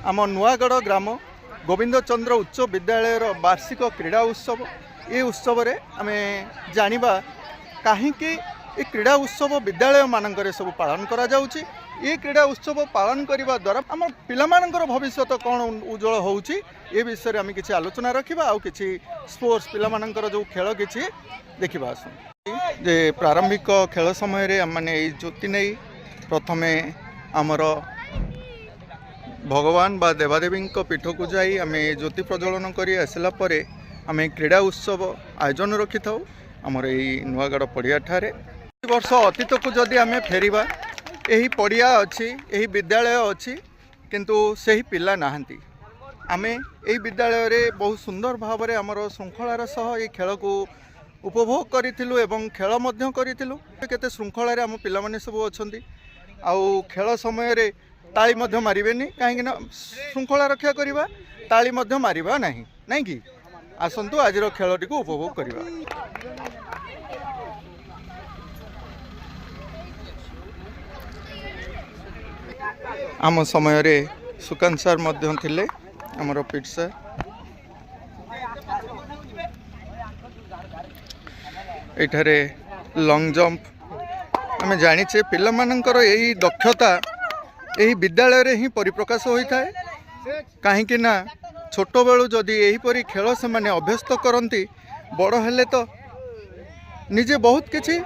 आम नुआगढ़ ग्राम गोविंद चंद्र उच्च विद्यालय वार्षिक क्रीड़ा उत्सव। ये उत्सव रे आमे जानिबा कहीं क्रीड़ा उत्सव विद्यालय मानक सब पालन करा जाउची। ये क्रीड़ा उत्सव पालन करने द्वारा आम पिलामानंकर भविष्य कौन उज्जवल होउची ये विषय आम किसी आलोचना रखा आउ किसी स्पोर्ट्स पिलामानंकर जो खेल किसी देखा आस जे प्रारंभिक खेल समय रे माने ज्योति नहीं प्रथमे आमर भगवान बा देवादेवी पीठ को जाई आम ज्योति प्रज्वलन कर आसला आम क्रीड़ा उत्सव आयोजन रखी था आमर यही नुआगढ़ पड़िया ठारे। वर्ष अतीत को जदि आम फेरिबा यही पड़िया अच्छी यही विद्यालय अच्छी किंतु सही पिला नाहंती। आमे यही विद्यालय रे बहुत सुंदर भाव में आमर श्रृंखलार सह ये खेल को उपभोग करिथिलु एवं खेल मध्य करिथिलु। केते श्रृंखला रे आम पिला माने सब अछंती आउ खेल समय रे ताली मध्य मारिबेनी काहेकि ना श्रृंखला रक्षा करिबा ताली मध्य मारिबा नाही नाही कि आसंतु आजिर खेलटी को उपभोग करिबा। आम समय रे सुकांत सार मध्य थिले आमर पीठ सार। एठारे लॉन्ग जंप आम जानिचे पिला मानकर यही दक्षता यही विद्यालय रे ही परिप्रकाश होता है कहीं ना छोट बेलू जदि यहीपरि खेल से माने अभ्यस्त करती बड़ हेले तो निजे बहुत किछि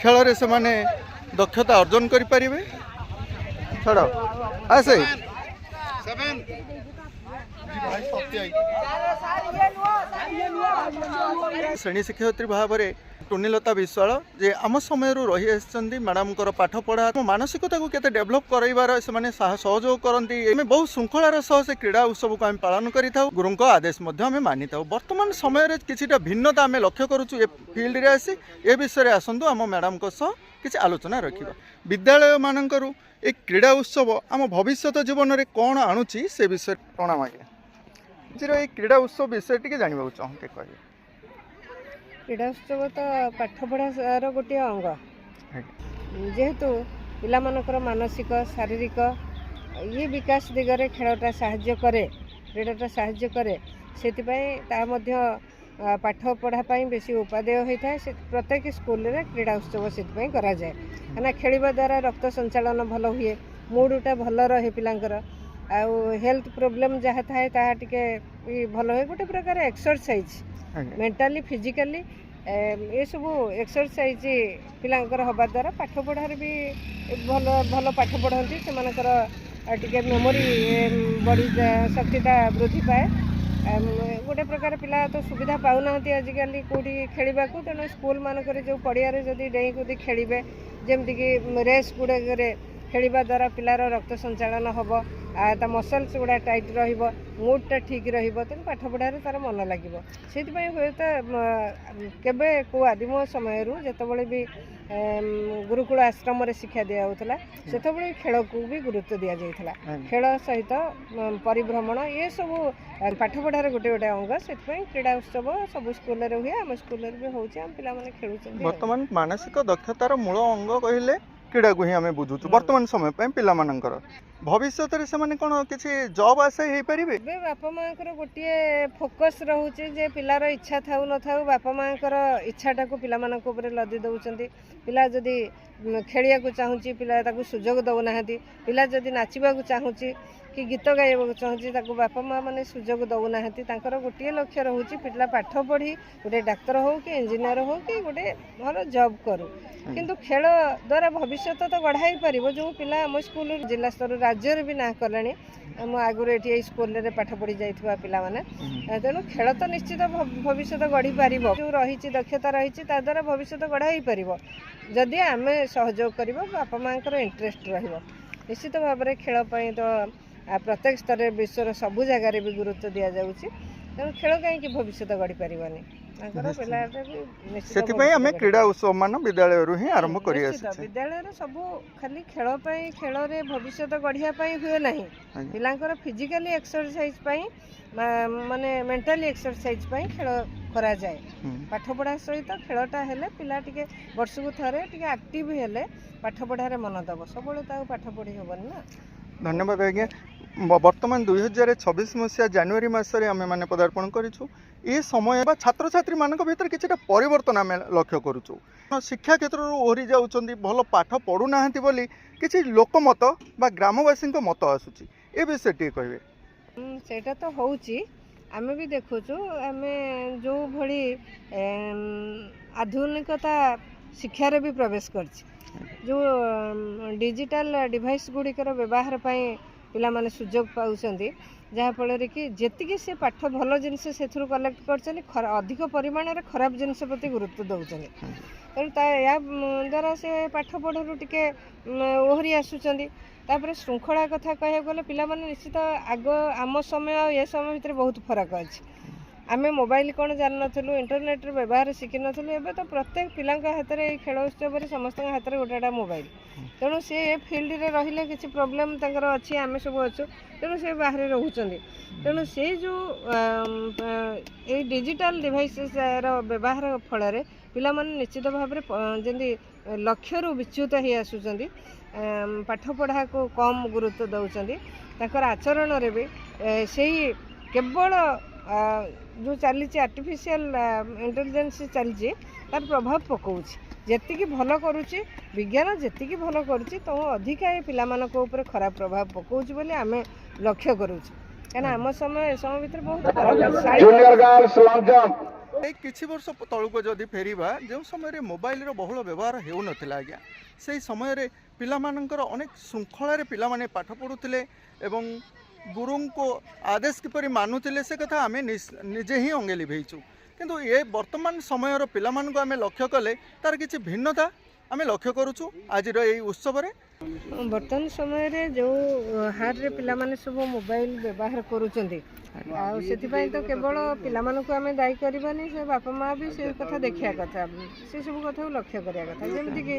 खेल रे से माने दक्षता अर्जन करि परिबे। छड़ आसे श्रेणी शिक्षयित्री भाव में टुनीलता विश्वाल जे आम समय रही आसछन्ती मैडम पाठ पढ़ा मानसिकता को केते डेभलप कराइबार से माने सहयोग करती। आम बहुत श्रृंखलार सह से क्रीड़ा उत्सव को आम पालन करिथाउ गुरुंक आदेश मध्य आम मानिथाउ। वर्तमान समय किछिटा भिन्नता आम लक्ष्य करूछु फील्ड रे आसी ए विषय रे आसंतु आम मैडम को सह किछि आलोचना रखिबा। विद्यालय मानकरू ए क्रीड़ा उत्सव आम भविष्यत जीवन में कौन आणुची से विषय प्रणाम आज्ञा जीरो ये क्रीड़ा उत्सव विषय टी जानवा चाहते कह। क्रीड़ा उत्सव तो पाठपढ़ार गोटे अंग जेहेतु पिला मानकर मानसिक शारीरिक ये विकास दिगरे खेलटा साहाय्य करे क्रीडाटा साहाय्य करे से पाठ पढ़ापी बेसी उपादेय होता है। प्रत्येक स्कूल रे क्रीड़ा उत्सव से करा जाए कहीं खेलिबा द्वारा रक्त संचालन भल हुए मूडटा भल रहे पिलांकर आउ हेल्थ प्रोब्लेम जहाँ थाए ताहा टिके भल हुए गोटे प्रकार एक्सरसाइज मेंटली फिजिकली ये सब एक्सरसाइज पिलांकर हवा द्वारा पाठ पढ़ार भी भल भल पाठ पढ़ती से मेमोरी बड़ी शक्तिटा वृद्धि पाए। गोटे प्रकार पिला तो सुविधा पाऊना आजिकल कौटी खेलवा को तेणु स्कूल मानक जो पड़िया जदि डेई कूदी खेलिए जमतीक रेस गुड़े खेलवा द्वारा पिलार रक्त संचालन हम ता मसल्स गुड़ा टाइट रूडटा ठीक तेणु पाठ पढ़ार तार मन लगे से हुए केबे को आदिम समय जिते भी गुरुकुल आश्रम रे शिक्षा दि जाऊला से खेल को भी गुरुत्व दि जाता खेल सहित परिभ्रमण ये सब पाठ पढ़ार गोटे गोटे अंग से क्रीड़ा उत्सव सब स्कूल हुए आम स्कूल भी हो पे खेल। बर्तमान मानसिक दक्षतार मूल अंग कहले क्रीड़ा को ही आम बुझुचु वर्तमान समय पिला मानकर भविष्य से कौन किसी जॉब आशा हो पारे बापा माँ गोटे फोकस रोचे जे पिलार इच्छा थाउ न थाउ बापा माँ इच्छाटा को पिला लदी दौरान पिला जदि खेलिया को चाहूँगी पिला सुजोग दौना पिला जदि नाचवा चाहूँगी कि गीत गाइबा चाहूँगी बापा माँ मैंने सुजोग दौना गोटे लक्ष्य रोचे पिला पाठ पढ़ी गोटे डाक्तर हो कि इंजीनियर हो कि गोटे भल जॉब करू किंतु खेल द्वारा भविष्य तो गढ़ाई पार जो पिला आम स्कूल जिला स्तर राज्य भी ना कले आम आगुरी ये स्कूल रे पाठ पढ़ी जाइथिबा पिला माने तेणु खेल तो निश्चित भविष्य गढ़ी पार जो रही दक्षता रही द्वारा भविष्य गढ़ाई पार जदि आम सहयोग कर बापा माँ इंटरेस्ट निश्चित भाव में खेल तो प्रत्येक स्तर विश्वर सबू जगार भी गुरुत्व दि जाऊँगी तेणु खेल कहीं भविष्य गढ़ी पारानी क्रीड़ा उत्सव मान विद्यालय ही आरंभ कर विद्यालय सब खाली खेल खेल भविष्य गढ़िया हुए ना पिलांकर फिजिकली एक्सरसाइज माने मेंटली एक्सरसाइज खेल करा जाए पाठ पढ़ा सहित खेलटा हेले पिला टिके वर्ष को थरे टिके एक्टिव हेले पाठ पढ़ारे मन दब सब पाठ पढ़ी हेबनी ना। धन्यवाद आज्ञा। बर्तमान 2026 मसीहा जानुरी मसरे आम मैंने पदार्पण करूँ ये समय छात्र छात्री मान भर कि परिवर्तन आम लक्ष्य करुचु शिक्षा क्षेत्र ओहरी जाऊँच भल पाठ पढ़ुना बोली किसी लोकमत बा ग्रामवासी मत आसूँ ए विषय टी कहे सेटा तो होउची आमे भी देखुचु आमे जो भली आधुनिकता शिक्षार भी प्रवेश करछि जो डिजिटल डिवाइस गुड़िकर व्यवहार पाई पिला माने सुजोग पाउछंदी जहाँ फल कि जेतिकी से पाठ भल जिनस से कलेक्ट कर अधिक परिमाण में खराब जिनस प्रति गुरुत्व दौरान तेणु या द्वारा से पाठ पढ़ू टे ओहरी आसुँच तापर श्रृंखला कथा कह गले पिला माने निश्चित आग आम समय और ये समय भितर बहुत फरक अच्छी आमे मोबाइल कौन जान नथुलु इंटरनेट रे व्यवहार शिखि नथुलु एबे तो प्रत्येक पिलांक हाथ रे खेल उत्सव रे समस्त हाथ रे गोटेटा मोबाइल तेणु से फील्ड रे रहिले किछि प्रॉब्लम तंकर अछि आमे सब अछु तेणु से बाहर रहउचंदी तेणु से जो ए डिजिटल डिवाइसेस रो व्यवहार फल रे पिला माने निश्चित भाव रे जेंदी लक्ष्य रु विच्युत हे आसुचंदी पाठ पढ़ा को कम गुरुत्व दउचंदी तंकर आचरण रे भी सेही केवल जो चली आर्टिफिशियल इंटेलिजेंस चलती तार प्रभाव पकाउछि जेतिकी भल करुछि विज्ञान जेतिकी भल करुछि तो अधिका ये पिलामानक ऊपर खराब प्रभाव पकाउछि बोली आमे लक्ष्य करुछि काना आम समय भीतर बहुत किछि वर्ष तलुक जदि फेरिबा जो समय मोबाइल रो बहुल व्यवहार हेउ नथिला आज्ञा से समय रे पिलामानकर अनेक श्रृंखला रे पिलामाने पाठ पढुथिले एवं गुरु को आदेश किपरि मानुथिले से कथा आमे निजे ही अंगे लिभेइछु किंतु ये वर्तमान समय पिला मान को आमे लक्ष्य कले तार किछि भिन्नता आमे लक्ष्य करूछु आज रे उत्सव रे वर्तमान समय रे जो हार रे पिला माने सब मोबाइल व्यवहार करूचंदी आ सेति तो केवल पिला मान को आमे दायी करबानी से बापा माँ भी से कथा देखिया कथा से सब कथा लक्ष्य करिया कथा जेमति कि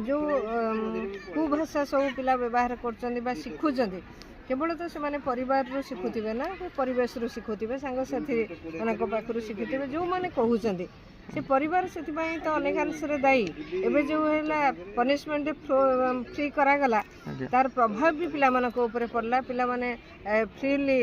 जो कुभाषा सब पिला व्यवहार करचंदी बा शिखुचंदी केवल तो से माने परिवार रो शिखुथिबे ना परिवेश रो शिखुथिबे संग साथी मानक पाखरु शिखुथिबे जो माने कहउचंदी से परिवार से तो अनेक अंश दायी एवं जो है पनिशमेंट फ्री करागला तार प्रभाव भी पिला मानक ऊपर पड़ला पिला माने फ्रीली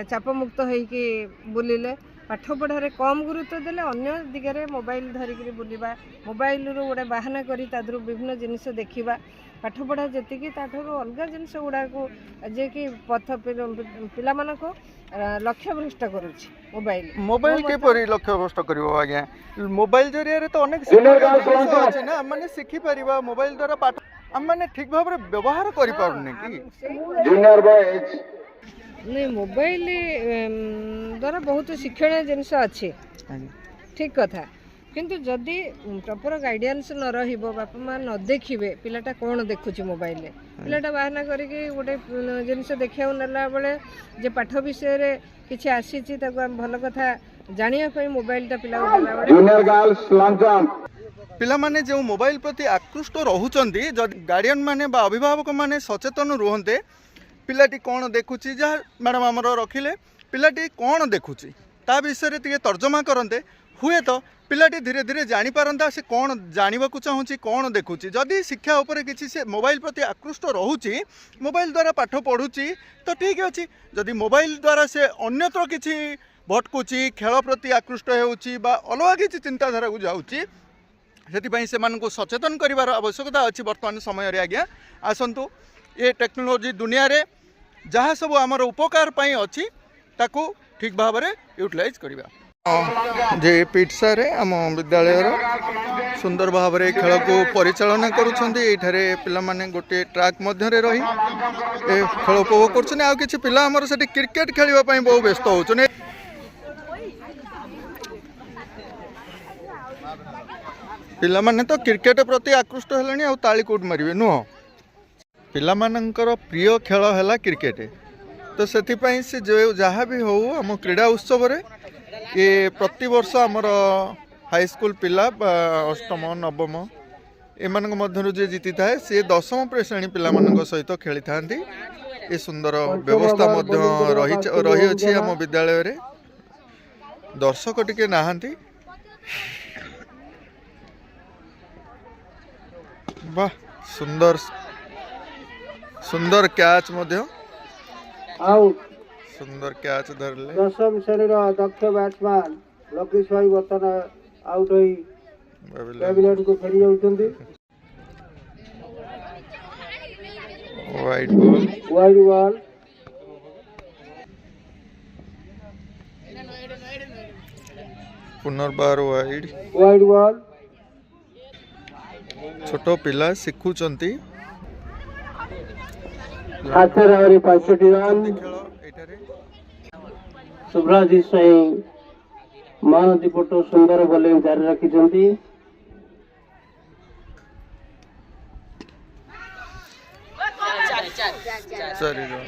चापमुक्त होइकी बुलिले पाठ पढ़ारे कम गुरुत्व देले अन्य दिगरे मोबाइल धरिकी बुलवा मोबाइल रो गोटे बाहाना करी तादरू विभिन्न जिनिस देखिबा पाठ पढ़ा जेतिकी ताठरू अलग जिनिस गुड़ा को जे कि पथ पिला मानक लक्ष्य भ्रष्ट करुछि मोबाइल के परि लक्ष्य भ्रष्ट करिवो आज्ञा मोबाइल जरिया रे तो अनेक अछि ना माने सिखि परिबा मोबाइल द्वारा पाठ हम माने ठीक भाव रे व्यवहार करि पारुने कि जूनियर बॉयज नहीं मोबाइल द्वारा बहुत शिक्षण जिनिस अच्छे ठीक कथा किंतु जदि प्रॉपर गाइडेंस न रहिबो बापा माँ न देखिबे पिलाटा कौन देखुची मोबाइल रे पिलाटा बाहना करिके गोटे जिनिस देखिया नेला बेले जे पाठ विषय रे किछि आसीची ताको हम भल कथा जानिया पई मोबाइलटा पिला देला बेले जूनियर गर्ल्स लंचम पिला माने जो मोबाइल प्रति आकृष्ट रहउचंदी जदि गार्डियन माने बा अभिभावक माने सचेतन रुहंते पिलाटी कौन देखुची जहाँ मैडम आमर रखिले पिलाटी कौन देखुची ता विषय टे तर्जमा करते हुए तो पिलाटी धीरे धीरे जानीपारंता से कौन जानवा चाहूँगी कौन देखुची जदि शिक्षा उपरे किसी से मोबाइल प्रति आकृष्ट रोची मोबाइल द्वारा पाठ पढ़ुची तो ठीक अच्छे जदि मोबाइल द्वारा से अन्यत्र किसी भटकुची खेल प्रति आकृष्ट होउची बा अलग किसी चिंताधारा को जाऊँगी से सचेतन करार आवश्यकता अच्छी वर्तमान समय रे आज्ञा आसतु ये टेक्नोलोजी दुनिया रे जहाँ सब आमर उपकार पाई अच्छी ताकू ठीक भाव में यूटिलाइज करवा जे पिट्सा रे आम विद्यालय सुंदर भाव में खेल को परिचालना करुँचे पिला माने गोटे ट्रैक मध्य रही खेल उपभोग कर आ किसी पिला आमर से क्रिकेट खेलवाई बहुत व्यस्त होने पिला माने तो क्रिकेट प्रति आकृष्ट हेलानी आ ताली कौट मारे नुह पिला मानकर प्रिय खेल है क्रिकेट तो से से जो जहाँ भी हो आम क्रीड़ा उत्सव रे ये प्रति वर्ष आमर हाई स्कूल पिला अष्टम नवम एमान मध्य जे जीति थाए सी 10वीं श्रेणी पिला सहित खेली था ये सुंदर व्यवस्था रही अछि आम विद्यालय रे दर्शक टिके नाहांती वाह सुंदर सुंदर कैच मध्य आउट सुंदर कैच धरले दशम श्रेणी दक्ष बैट्समैन लकीश भाई बर्तमान आउट होई कैबिनेट को फेरी जाउछंती वाइड बॉल वाइड बॉल पुनर्बार वाइड वाइड बॉल छोट पिला शिखुचंती हाथर आवरी 65 रन खेल एटारे सुब्राजीत सिंह महानदी पटो सुंदर बोलिंग जारी रखिछंती चारि run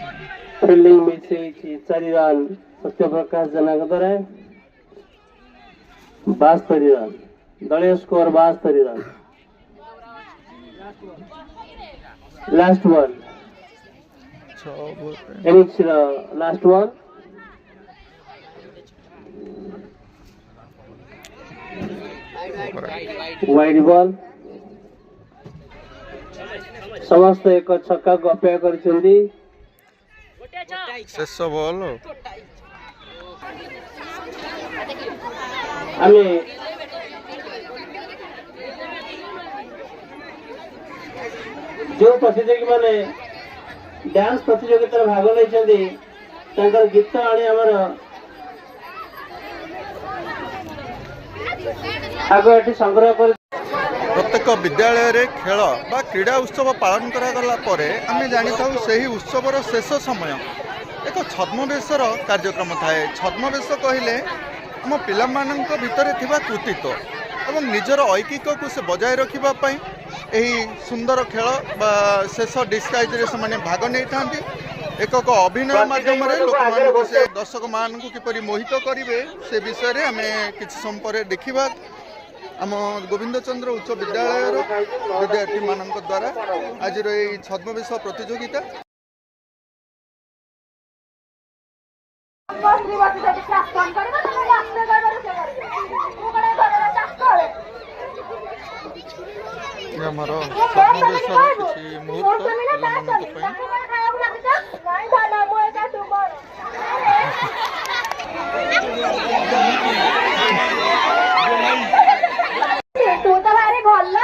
fielding miss होईछि 4 run Satya Prakash जनक द्वारा 72 रन दलीय score 72 run last ball 6 ball innings last ball wide ball समस्त एक छक्का को अपेक्षा करिसेंती शेष बॉल आमे जो प्रतियोगी माने डांस प्रतियोगिता भाग लेछंती तांकर गीत आनी हमर आगो एठी संग्रह कर प्रत्येक विद्यालय रे खेल बा क्रीड़ा उत्सव पालन करागला परे आमे जानी थाउ सेही उत्सवर शेष समय एक छद्मवेशर कार्यक्रम थाए छद्मवेश कहले आम पिलामानंक भितरे थिबा कृतित्व एवं निजर ऐकिक को से बजाय रखिबा पई एही सुंदर खेल बा शेष डिस्गाइज रे से भाग नहीं थांती एक अभिनय माध्यम लोक से दर्शक मान किपरि मोहित करिवे से विषय रे आमे किछि समय पर देखिबा आम गोविंद चंद्र उच्च विद्यालय विद्यार्थी मान द्वारा आज छद्मवेश प्रतियोगिता आमर छद्मवेशर किछि मुहूर्त तू तो भारी भल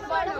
बड़